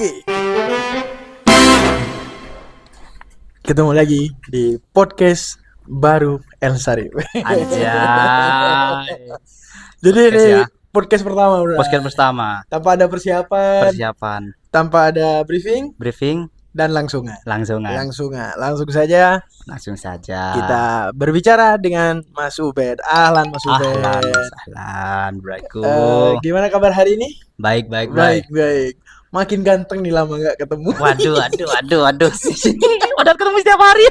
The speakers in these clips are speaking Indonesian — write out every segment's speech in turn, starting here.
Oke, ketemu lagi di podcast baru El Sarif. Anjay. Jadi Podcast ini ya. podcast pertama, bro. Podcast pertama. Tanpa ada Persiapan. tanpa ada briefing Briefing dan langsungan. Langsung saja Langsung saja. kita berbicara dengan Mas Ubed. Ahlan Mas Ubed. Ahlan, bro. Gimana kabar hari ini? Baik, bray. Baik. Makin ganteng nih, lama nggak ketemu. Waduh. Udah ketemu setiap hari.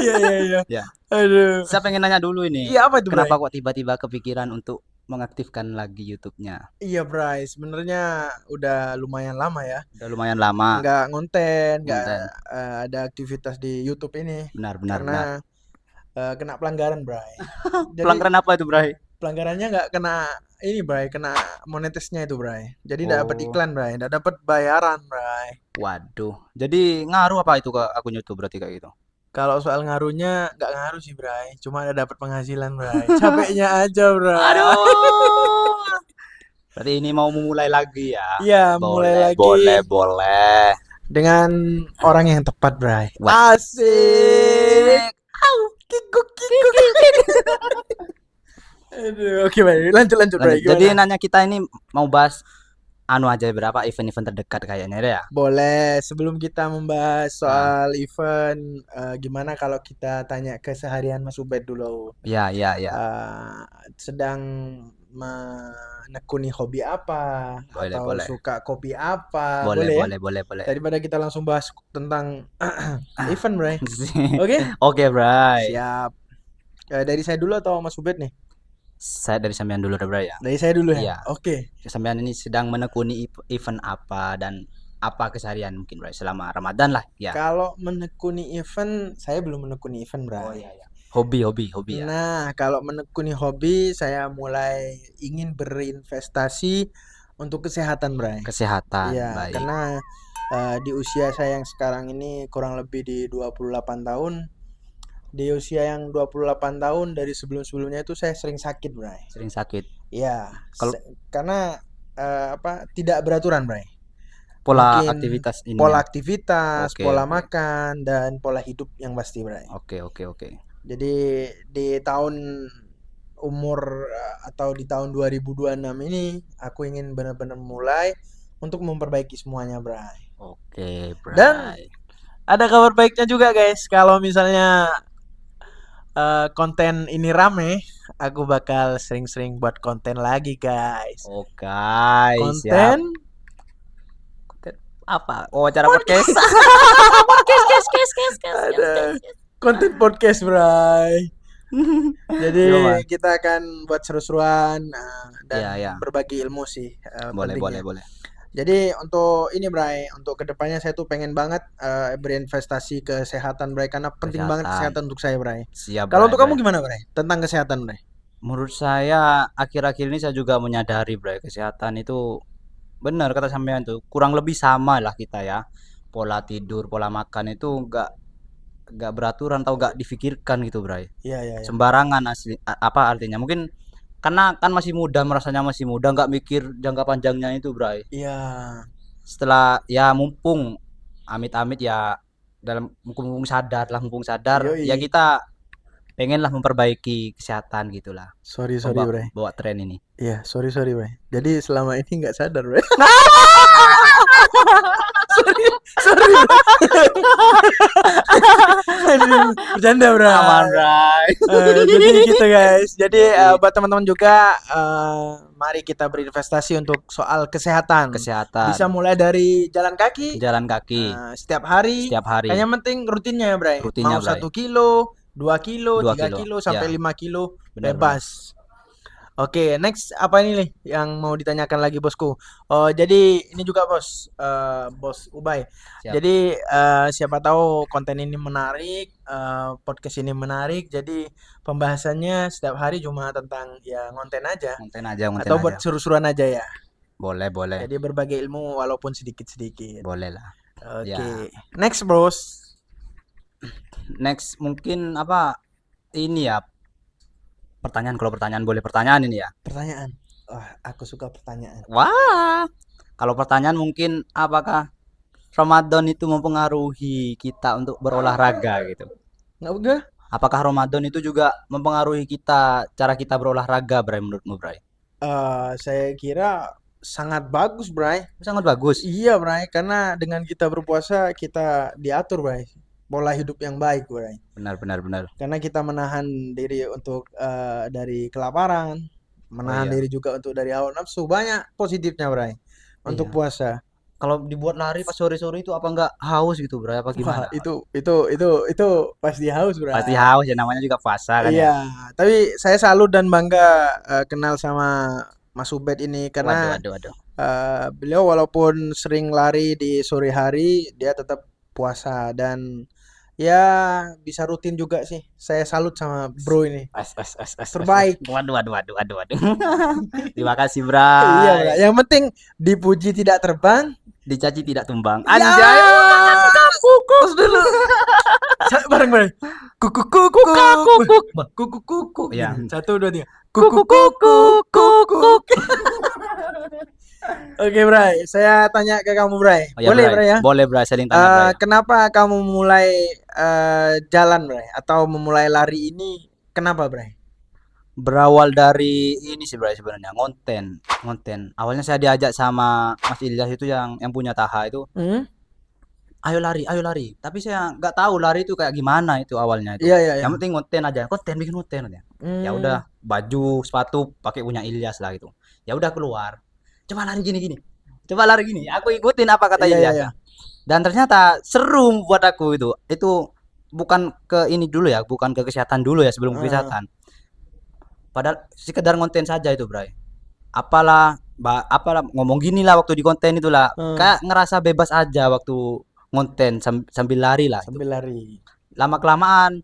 Iya. Ya. Aduh. Saya pengen nanya dulu ini. Iya, apa itu, Kenapa Bray? kok tiba-tiba kepikiran untuk mengaktifkan lagi YouTube-nya? Iya, Bray. Sebenarnya udah lumayan lama ya. Udah lumayan lama. Nggak ngonten, nggak Konten. ada aktivitas di YouTube ini. Benar. Karena kena pelanggaran, Bray. Jadi Pelanggaran apa itu, Bray? pelanggarannya nggak kena ini, Bray. Kena monetisnya itu, Bray. Jadi nggak dapat Oh. iklan, Bray. Nggak dapat bayaran, Bray. Waduh. Jadi ngaruh apa itu ke akun YouTube berarti kayak gitu? Kalau soal ngaruhnya nggak ngaruh sih, Bray. Cuma ada dapat penghasilan, Bray. Capeknya aja, Bray. Aduh. Berarti ini mau memulai lagi ya? Iya, mulai lagi. Boleh. Dengan orang yang tepat, Bray. Wah. Asik. Kikuk. Aduh, oke, Bray. Lanjut, Bray. Lanjut. Jadi Gimana? nanya kita ini mau bahas aja berapa event-event terdekat kayaknya ya. Boleh, sebelum kita membahas soal event, gimana kalau kita tanya keseharian Mas Ubed dulu? Ya. Sedang menekuni hobi apa? Atau Boleh. suka kopi apa? Ya? Boleh. Daripada kita langsung bahas tentang event, Bray. Oke? Oke, Bray. Siap. Dari saya dulu atau Mas Ubed nih? Saya dari sampean dulu, Bray ya. Dari saya dulu ya? Iya. Oke. Sampean ini sedang menekuni event apa dan apa keseharian mungkin, Bray, selama Ramadan lah ya. Kalau menekuni event, saya belum menekuni event, Bray. Hobi ya. Nah, kalau menekuni hobi, saya mulai ingin berinvestasi untuk kesehatan, Bray. Kesehatan, Iya, baik. karena di usia saya yang sekarang ini kurang lebih di 28 tahun. Di usia yang 28 tahun dari sebelum-sebelumnya itu saya sering sakit, Bray. Sering sakit. Iya, Kalau- karena tidak beraturan, Bray. Pola Mungkin aktivitas ini. Pola ya? aktivitas, Oke, pola oke. makan dan pola hidup yang pasti, Bray. Oke. Jadi di tahun umur atau di tahun 2026 ini aku ingin benar-benar mulai untuk memperbaiki semuanya, Bray. Oke, Bray. Dan ada kabar baiknya juga, guys. Kalau misalnya konten ini rame, aku bakal sering-sering buat konten lagi, guys. Oke, Konten siap. Konten apa? Wawancara podcast. ada konten podcast, Bray. Jadi Gimana? kita akan buat seru-seruan dan Iya. berbagi ilmu sih. Boleh. pentingnya. Jadi untuk ini, Bray, untuk kedepannya saya tuh pengen banget berinvestasi ke kesehatan, Bray, karena penting banget kesehatan untuk saya, Bray. Siap. Kalau untuk Bray. kamu gimana, Bray? Tentang kesehatan, Bray? Menurut saya akhir-akhir ini saya juga menyadari, Bray, kesehatan itu benar kata sampean tuh, kurang lebih sama lah kita ya. Pola tidur, pola makan itu enggak beraturan atau enggak difikirkan gitu, Bray. Iya. Sembarangan asli apa artinya? Mungkin karena kan masih muda, merasanya masih muda, enggak mikir jangka panjangnya itu, Bray. Iya. Setelah ya mumpung amit-amit ya mumpung sadar Yoi. ya kita pengenlah memperbaiki kesehatan gitulah. Sorry, Bray. Bawa tren ini. Iya, sorry, Bray. Jadi selama ini nggak sadar, Bray. sorry. Aduh, bercanda, Bray. Aman, Bray. Jadi gitu, guys. Jadi buat teman-teman juga, mari kita berinvestasi untuk soal kesehatan. Bisa mulai dari jalan kaki. Setiap hari. Yang penting rutinnya ya, Bray. Rutinnya, Mau Bray. 1 kilo, 2 kilo, 2 3 kilo, kilo sampai ya. 5 kilo Benar, bebas. Oke, next apa ini nih yang mau ditanyakan lagi, bosku? Oh, jadi ini juga, Bos. Bos Ubay. Siap. Jadi siapa tahu konten ini menarik, podcast ini menarik. Jadi pembahasannya setiap hari cuma tentang ya ngonten aja atau buat seru-seruan aja ya. Boleh. Jadi berbagi ilmu walaupun sedikit-sedikit. Boleh lah. Oke. Ya. Next, Bros. Next mungkin apa ini ya, pertanyaan. Kalau pertanyaan boleh pertanyaan ini ya. Pertanyaan. Wah, aku suka pertanyaan. Wah. Kalau pertanyaan mungkin apakah Ramadan itu mempengaruhi kita untuk berolahraga gitu? Nggak enggak? Apakah Ramadan itu juga mempengaruhi kita cara kita berolahraga, Bray, menurutmu, Bray? Saya kira sangat bagus, Bray. Sangat bagus. Iya, Bray, karena dengan kita berpuasa kita diatur, Bray. Pola hidup yang baik, Bray. Benar, benar, benar. Karena kita menahan diri untuk dari kelaparan, menahan iya. diri juga untuk dari hawa nafsu. Banyak positifnya, Bray, untuk Iya. puasa. Kalau dibuat lari pas sore-sore itu apa enggak haus gitu, Bray? Apa Wah, gimana? itu pasti haus, Bray. Pasti haus ya, namanya juga puasa kan ya. Iya, tapi saya salut dan bangga kenal sama Mas Ubed ini Waduh, karena waduh, waduh. beliau walaupun sering lari di sore hari, dia tetap puasa dan ya bisa rutin juga sih. Saya salut sama bro ini. Terbaik. Waduh, waduh, waduh, waduh, waduh. Terima kasih, Iya, Bray. Bray. Yang penting dipuji tidak terbang. Dicaci tidak tumbang. Ya, Anjay. kukus dulu. Bareng. Kuku kuku kuku kuku. Ya. Satu dua tiga. Kuku kuku kuku. Oke, Bray. Saya tanya ke kamu, Bray. Oh, ya, Boleh, Bray. Bray ya? Boleh, Bray. Sering tanya, Bray. Kenapa kamu mulai jalan, Bray? Atau memulai lari ini? Kenapa, Bray? Berawal dari ini sih, Bray, sebenarnya ngonten. Awalnya saya diajak sama Mas Ilyas itu yang punya Taha itu. Ayo lari. Tapi saya nggak tahu lari itu kayak gimana itu awalnya itu. Iya. Yang penting konten aja, bikin konten aja. Ya udah, baju, sepatu pakai punya Ilyas lah gitu. Ya udah keluar. Coba lari gini. Aku ikutin apa kata Ilyas. Iya. Dan ternyata seru buat aku itu. Itu bukan ke ini dulu ya, bukan ke kesehatan dulu ya sebelum ke kesehatan. Padahal sekedar konten saja itu, Bray. Apalah ngomong gini lah waktu di konten itulah. Kayak ngerasa bebas aja waktu ngonten sambil lari lah. Sambil lari. Lama kelamaan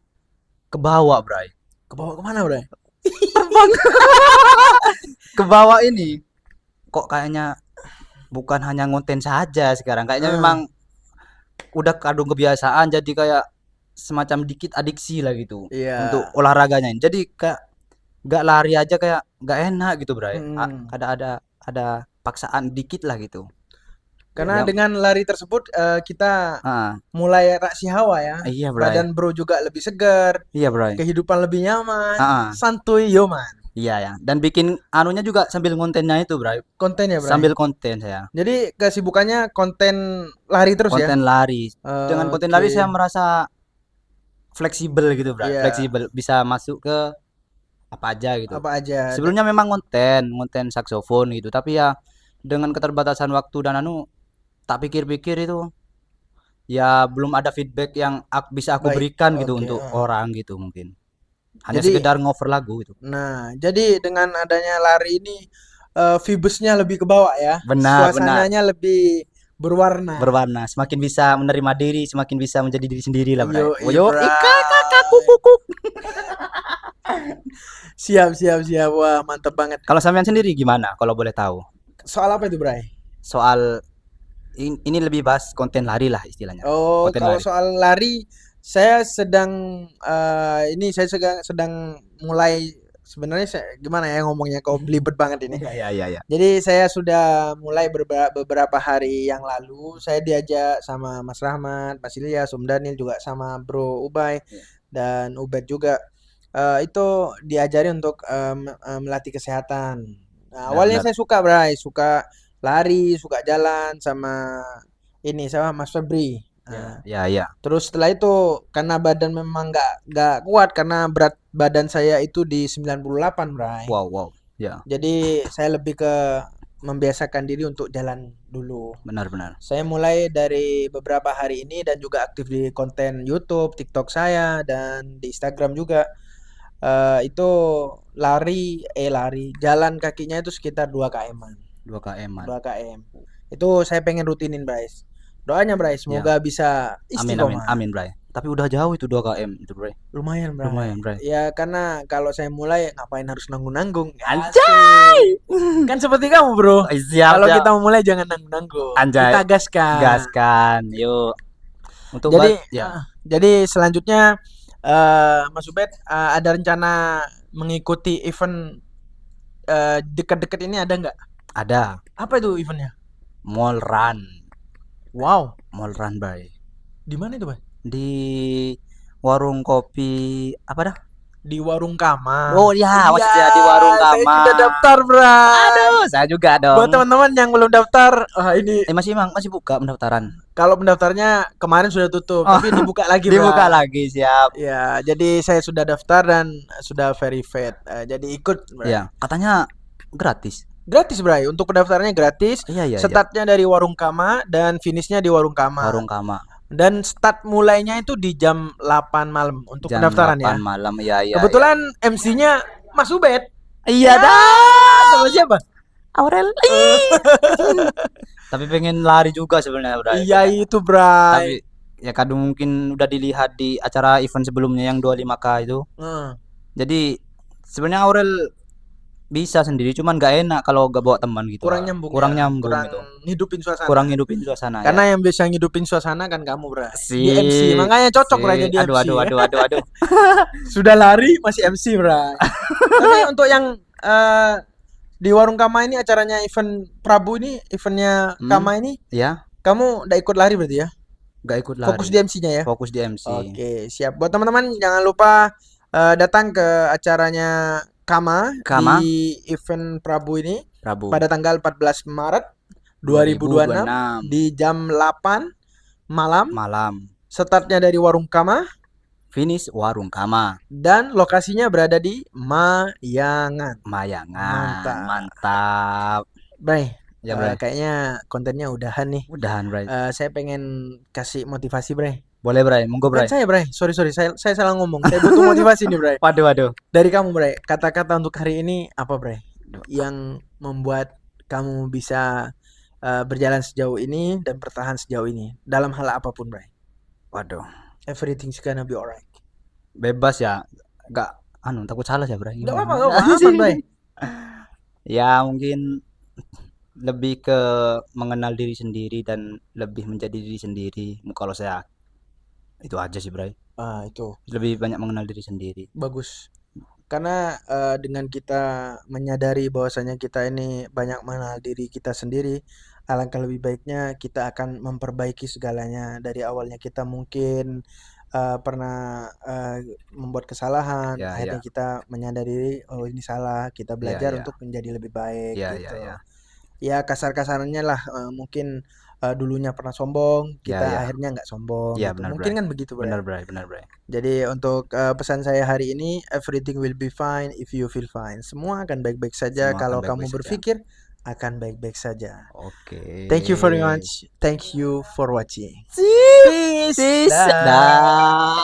kebawa, Bray. Kebawa kemana, Bray? Terbang. Kebawa ini. Kok kayaknya bukan hanya ngonten saja sekarang. Kayaknya memang udah kadung kebiasaan jadi kayak semacam dikit adiksi lah gitu. Iya. Untuk olahraganya. Jadi kayak nggak lari aja kayak nggak enak gitu, Bray. Ada paksaan dikit lah gitu. Karena dengan lari tersebut kita mulai raksi hawa ya. Iya, Bray. Badan bro juga lebih segar. Iya, Bray. Kehidupan lebih nyaman. Santuy yoman. Iya ya. Dan bikin anunya juga sambil kontennya itu, Bray. Konten ya, Bray. Sambil konten saya. Jadi kesibukannya konten lari terus ya. Konten lari. Dengan konten lari saya merasa fleksibel gitu, Bray. Iya. Fleksibel, bisa masuk ke apa aja gitu. Apa aja. Sebelumnya memang konten saksofon gitu, tapi ya dengan keterbatasan waktu dan tak pikir-pikir itu ya belum ada feedback yang bisa aku berikan gitu untuk orang gitu mungkin. Hanya jadi, sekedar ngover lagu gitu. Nah, jadi dengan adanya lari ini vibesnya lebih ke bawah ya. Benar, suasananya lebih berwarna. Semakin bisa menerima diri, semakin bisa menjadi diri sendiri lah, Bray. Yo, kukuk. Siap. Wah, mantap banget. Kalau sampean sendiri gimana kalau boleh tahu? Soal apa itu, Bray? Soal ini lebih bahas konten lari lah istilahnya. Oh, konten kalau lari. Soal lari saya sedang sedang mulai sebenarnya gimana ya ngomongnya kok belibet banget ini. Iya. Jadi saya sudah mulai beberapa hari yang lalu saya diajak sama Mas Rahmat, Mas Ilyas, Om Daniel juga sama Bro Ubay dan Ubed juga itu diajari untuk melatih kesehatan. Nah, awalnya saya suka, Bray, suka lari, suka jalan sama Mas Febri. Ya. Terus setelah itu karena badan memang nggak kuat karena berat badan saya itu di 98, Bray. Wow. Ya. Jadi saya lebih ke membiasakan diri untuk jalan dulu. Benar. Saya mulai dari beberapa hari ini dan juga aktif di konten YouTube, TikTok saya dan di Instagram juga. Itu jalan kakinya itu sekitar 2 km. 2 km. Itu saya pengen rutinin, Bray. Doanya, Bray, semoga bisa istiqomah. Amin, Bray. Tapi udah jauh itu 2 km itu, Bray. Lumayan, Bray. Ya karena kalau saya mulai ngapain harus nanggung-nanggung. Anjay. Kan seperti kamu, Bro. Siap, kalau kita mau mulai jangan nanggung-nanggung. Anjay. Kita gaskan. Yuk. Untuk jadi selanjutnya Mas Ubed ada rencana mengikuti event dekat-dekat ini ada nggak? Ada. Apa itu eventnya? Mall Run. Wow, Mall Run, Bray. di mana itu, Bray? Di warung kopi apa dah? Di Warung Kama. Oh ya, Iya, maksudnya di Warung saya Kama. juga daftar, Bray. Aduh, saya juga dong. Buat teman-teman yang belum daftar, ini masih buka pendaftaran. kalau pendaftarnya kemarin sudah tutup, Oh, tapi dibuka lagi, Bray. dibuka lagi, siap. Ya, jadi saya sudah daftar dan sudah verified. Jadi ikut, Bray. Ya, katanya gratis. Gratis, Bray. Untuk pendaftarannya gratis. Iya. Startnya dari Warung Kama dan finishnya di Warung Kama. Warung Kama. Dan start mulainya itu di jam 8 malam untuk Jam pendaftaran 8 ya. malam, iya. Kebetulan MC-nya Mas Ubed. Iya dah. Sama siapa? Aurel. Tapi pengen lari juga sebenarnya, Bray. Iya itu, Bray. Tapi ya kadang mungkin udah dilihat di acara event sebelumnya yang 25K itu. Jadi sebenarnya Aurel bisa sendiri, cuman gak enak kalau gak bawa teman gitu. Kurang nyambung. Kurang Ya. nyambung Kurang gitu. Hidupin suasana. Kurang hidupin suasana. Karena ya. yang bisa ngidupin suasana kan kamu, Bray. Di Sip. MC. Makanya cocok, Bray, jadi MC. Aduh. Sudah lari masih MC, Bray. Tapi untuk yang di Warung Kama ini acaranya event Prabu ini, eventnya Kama ini, ya. Kamu udah ikut lari berarti ya? Gak ikut lari. Fokus di MC-nya ya? Fokus di MC. Oke, siap. Buat teman-teman jangan lupa datang ke acaranya Kama di event Prabu ini pada tanggal 14 Maret 2026 di jam 8 malam. Startnya dari Warung Kama, finish Warung Kama. Dan lokasinya berada di Mayangan. Mantap. Bray, ya, Bray. Kayaknya kontennya udahan nih. Bray. Saya pengen kasih motivasi, Bray. Boleh, Bray. Monggo, Bray. Saya, Bray. Sorry. Saya salah ngomong. Saya butuh motivasi nih, Bray. Waduh. Dari kamu, Bray. Kata-kata untuk hari ini apa, Bray? Yang membuat kamu bisa berjalan sejauh ini dan bertahan sejauh ini dalam hal apapun, Bray. Waduh. Everything's gonna be alright. Bebas ya. Gak takut salah ya, Bray. Gak apa-apa, Bray. Ya, mungkin lebih ke mengenal diri sendiri dan lebih menjadi diri sendiri. Kalau saya itu aja sih, Bray. Itu lebih banyak mengenal diri sendiri. Bagus. Karena dengan kita menyadari bahwasanya kita ini banyak mengenal diri kita sendiri, alangkah lebih baiknya kita akan memperbaiki segalanya. Dari awalnya kita mungkin pernah membuat kesalahan, akhirnya kita menyadari ini salah, kita belajar untuk menjadi lebih baik gitu. Ya kasar-kasarannya lah, mungkin dulunya pernah sombong, kita akhirnya nggak sombong. Ya, gitu. Benar, mungkin Bray. Kan begitu, Bray. Benar, Bray. Jadi untuk pesan saya hari ini, everything will be fine if you feel fine. Semua akan baik-baik saja kalau kamu berpikir akan baik-baik saja. Oke. Thank you very much. Thank you for watching. Peace. Dah.